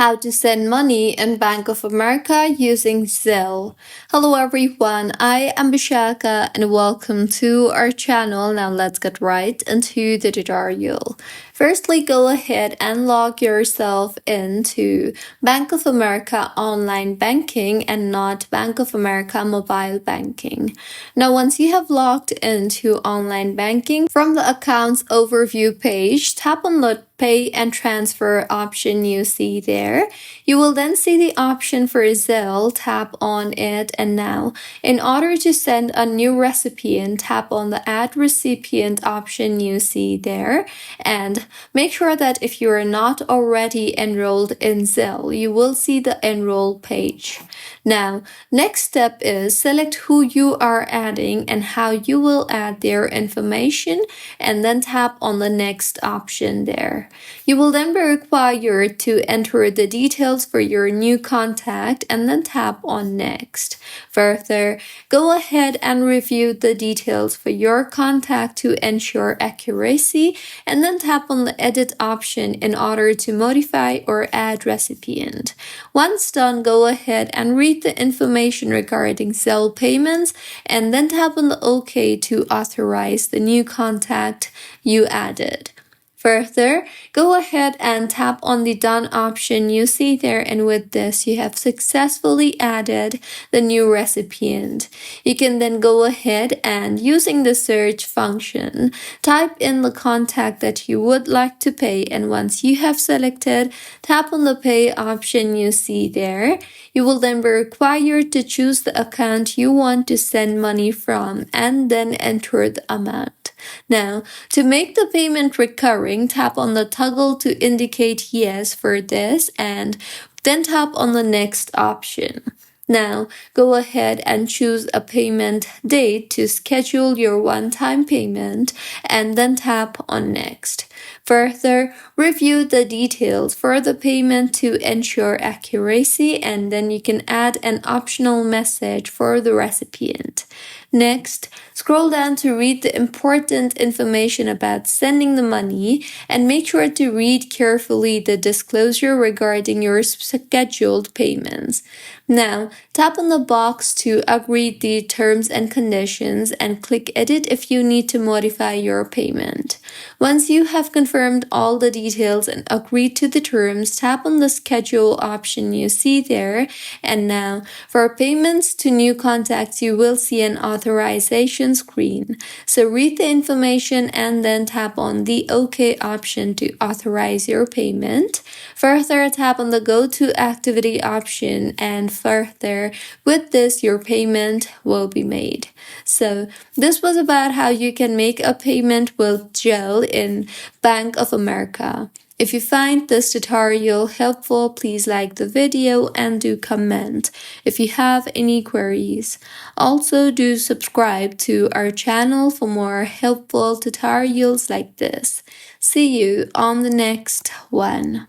How to send money in Bank of America using Zelle. Hello everyone, I am Bishaka and welcome to our channel. Now let's get right into the tutorial. Firstly, go ahead and log yourself into Bank of America online banking and not Bank of America mobile banking. Now once you have logged into online banking, from the accounts overview page, tap on the pay and transfer option you see there. You will then see the option for Zelle, tap on it, and now in order to send a new recipient, tap on the add recipient option you see there, and make sure that if you are not already enrolled in Zelle, you will see the enroll page. Now, next step is select who you are adding and how you will add their information, and then tap on the next option there. You will then be required to enter the details for your new contact and then tap on next. Further, go ahead and review the details for your contact to ensure accuracy and then tap on the edit option in order to modify or add recipient. Once done, go ahead and read the information regarding Zelle payments and then tap on the OK to authorize the new contact you added. Further, go ahead and tap on the Done option you see there, and with this you have successfully added the new recipient. You can then go ahead and, using the search function, type in the contact that you would like to pay, and once you have selected, tap on the Pay option you see there. You will then be required to choose the account you want to send money from and then enter the amount. Now, to make the payment recurring, tap on the toggle to indicate yes for this and then tap on the next option. Now, go ahead and choose a payment date to schedule your one-time payment and then tap on next. Further, review the details for the payment to ensure accuracy, and then you can add an optional message for the recipient. Next, scroll down to read the important information about sending the money and make sure to read carefully the disclosure regarding your scheduled payments. Now, tap on the box to agree the terms and conditions and click Edit if you need to modify your payment. Once you have confirmed all the details and agreed to the terms, tap on the Schedule option you see there. And now, for payments to new contacts, you will see an authorization screen. So read the information and then tap on the OK option to authorize your payment. Further, tap on the Go to Activity option, and further, with this, your payment will be made. So this was about how you can make a payment with Zelle in Bank of America. If you find this tutorial helpful, please like the video and do comment if you have any queries. Also, do subscribe to our channel for more helpful tutorials like this. See you on the next one.